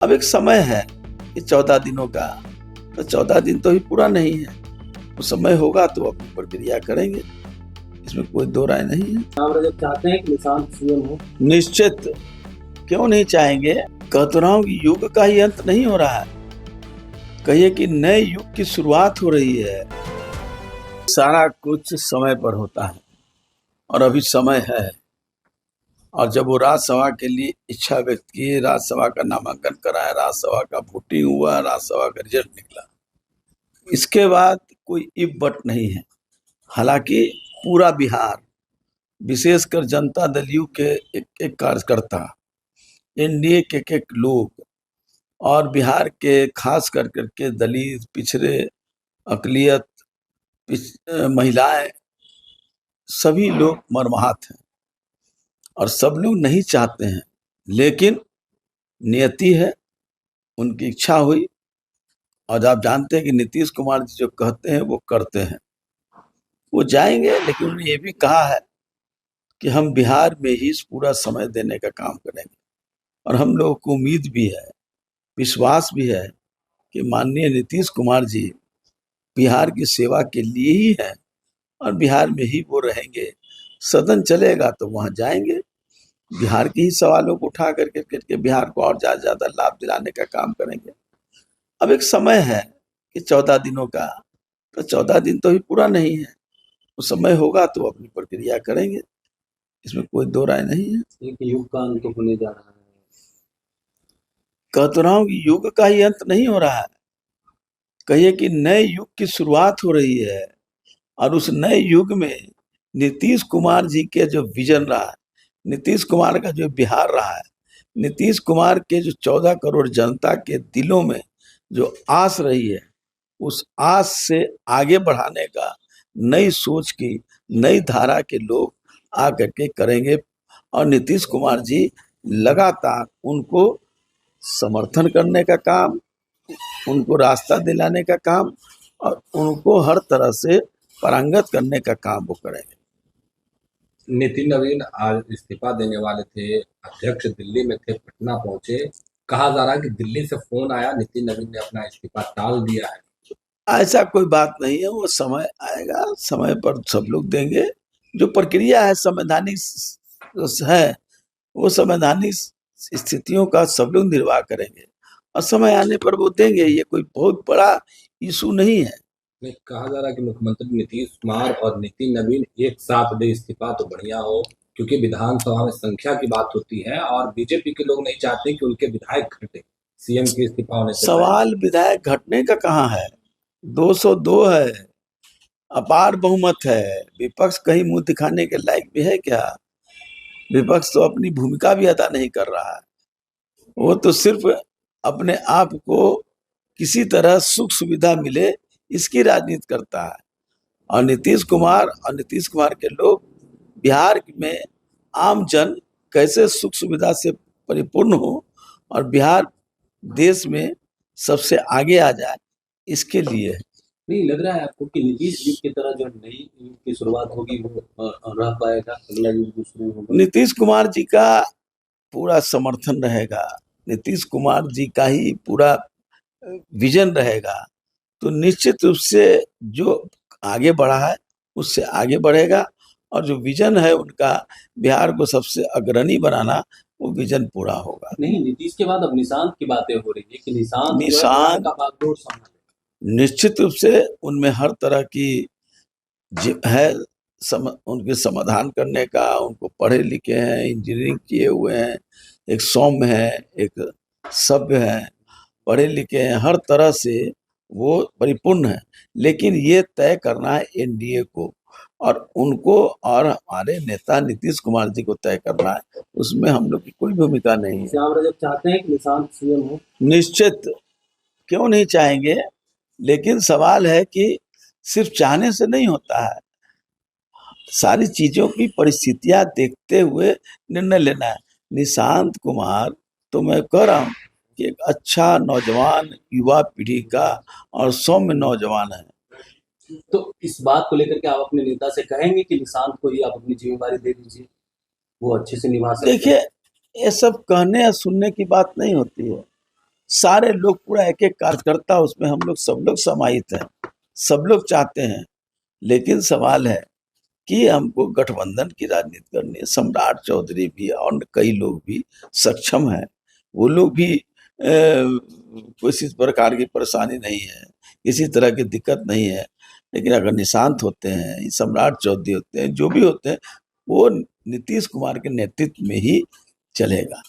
अब एक समय है कि 14 दिनों का, तो 14 दिन तो अभी पूरा नहीं है। वो समय होगा तो अपनी प्रक्रिया करेंगे, इसमें कोई दो राय नहीं है। राम रजक चाहते हैं कि निशांत सीएम हो। निश्चित, क्यों नहीं चाहेंगे। कहता रहा हूं कि युग का ही अंत नहीं हो रहा है, कहिए कि नए युग की शुरुआत हो रही है। सारा कुछ समय पर होता है और अभी समय है। और जब वो राज्यसभा के लिए इच्छा व्यक्त की, राज्यसभा का नामांकन कराया, राज्यसभा का वोटिंग हुआ, राज्यसभा का रिजल्ट निकला, इसके बाद कोई इफ बट नहीं है। हालांकि पूरा बिहार, विशेषकर जनता दल यू के एक एक कार्यकर्ता, एनडीए के एक लोग और बिहार के खास कर करके दलित, पिछड़े, अकलियत, महिलाएं, सभी लोग मर्माहत हैं और सब लोग नहीं चाहते हैं, लेकिन नियति है, उनकी इच्छा हुई। और आप जानते हैं कि नीतीश कुमार जी जो कहते हैं वो करते हैं। वो जाएंगे, लेकिन उन्होंने ये भी कहा है कि हम बिहार में ही पूरा समय देने का काम करेंगे। और हम लोगों को उम्मीद भी है, विश्वास भी है कि माननीय नीतीश कुमार जी बिहार की सेवा के लिए ही है और बिहार में ही वो रहेंगे। सदन चलेगा तो वहां जाएंगे, बिहार के ही सवालों को उठा करके बिहार को और ज्यादा ज्यादा लाभ दिलाने का काम करेंगे। अब एक समय है कि 14 दिनों का, तो 14 दिन तो अभी पूरा नहीं है। वो समय होगा तो अपनी प्रक्रिया करेंगे, इसमें कोई दो राय नहीं है। एक युग का अंत होने जा रहा है। कहता रहा हूं कि युग का ही अंत नहीं हो रहा है, कहिए कि नए युग की शुरुआत हो रही है। और उस नए युग में नीतीश कुमार जी के जो विजन रहा है, नीतीश कुमार का जो बिहार रहा है, नीतीश कुमार के जो 14 करोड़ जनता के दिलों में जो आस रही है, उस आस से आगे बढ़ाने का नई सोच की, नई धारा के लोग आकर के करेंगे। और नीतीश कुमार जी लगातार उनको समर्थन करने का काम, उनको रास्ता दिलाने का काम और उनको हर तरह से पारंगत करने का काम वो करेंगे। नितिन नवीन आज इस्तीफा देने वाले थे, अध्यक्ष दिल्ली में थे, पटना पहुंचे। कहा जा रहा है कि दिल्ली से फोन आया, नितिन नवीन ने अपना इस्तीफा टाल दिया है। ऐसा कोई बात नहीं है, वो समय आएगा, समय पर सब लोग देंगे। जो प्रक्रिया है संवैधानिक है, वो संवैधानिक स्थितियों का सब लोग निर्वाह करेंगे और समय आने पर वो देंगे। ये कोई बहुत बड़ा इशू नहीं है। नहीं, कहा जा रहा है कि मुख्यमंत्री नीतीश कुमार और नितिन नवीन एक साथ दे इस्तीफा तो बढ़िया हो, क्योंकि विधानसभा में संख्या की बात होती है और बीजेपी के लोग नहीं चाहते कि उनके विधायक घटे सीएम के इस्तीफा होने से पहले। सवाल विधायक घटने का कहाँ है, 202 है, अपार बहुमत है। विपक्ष कहीं मुंह दिखाने के लायक भी है क्या? विपक्ष तो अपनी भूमिका भी अदा नहीं कर रहा है। वो तो सिर्फ अपने आप को किसी तरह सुख सुविधा मिले, इसकी राजनीति करता है। और नीतीश कुमार के लोग बिहार में आम जन कैसे सुख सुविधा से परिपूर्ण हो और बिहार देश में सबसे आगे आ जाए, इसके लिए है। नहीं लग रहा है आपको कि नीतीश जी की तरह जो नई युग की शुरुआत होगी वो रह पाएगा, अगला युग जो शुरू होगा? नीतीश कुमार जी का पूरा समर्थन रहेगा, नीतीश कुमार जी का ही पूरा विजन रहेगा, तो निश्चित रूप से जो आगे बढ़ा है उससे आगे बढ़ेगा। और जो विजन है उनका, बिहार को सबसे अग्रणी बनाना, वो विजन पूरा होगा। नहीं, नीतीश के बाद अब निशांत की बातें हो रही है कि निशांत जो है बिहार निशांत का बागडोर संभालेगा। निश्चित रूप से उनमें हर तरह की है उनके समाधान करने का। उनको पढ़े लिखे हैं, इंजीनियरिंग किए हुए हैं, एक सौम्य है, एक सभ्य है, पढ़े लिखे हैं, हर तरह से वो परिपूर्ण है। लेकिन ये तय करना है एनडीए को और उनको, और हमारे नेता नीतीश कुमार जी को तय करना है, उसमें हम लोग की कोई भूमिका नहीं है। श्याम रजक चाहते हैं कि निशांत सीएम हो। निश्चित, क्यों नहीं चाहेंगे, लेकिन सवाल है कि सिर्फ चाहने से नहीं होता है, सारी चीजों की परिस्थितियां देखते हुए निर्णय लेना है। निशांत कुमार, तो मैं कह रहा हूँ कि एक अच्छा नौजवान, युवा पीढ़ी का और सौम्य नौजवान है। तो इस बात को लेकर के आप अपने नेता से कहेंगे कि निशांत को ही आप अपनी जिम्मेदारी दे दीजिए, वो अच्छे से निभा सकते हैं? देखिए, ये सब कहने या सुनने की बात नहीं होती है। सारे लोग, पूरा एक एक कार्यकर्ता उसमें, हम लोग सब लोग समाहित हैं, सब लोग चाहते हैं। लेकिन सवाल है कि हमको गठबंधन की राजनीति करनी है। सम्राट चौधरी भी और कई लोग भी सक्षम हैं, वो लोग भी किसी प्रकार की परेशानी नहीं है, किसी तरह की दिक्कत नहीं है। लेकिन अगर निशांत होते हैं, सम्राट चौधरी होते हैं, जो भी होते हैं, वो नीतीश कुमार के नेतृत्व में ही चलेगा।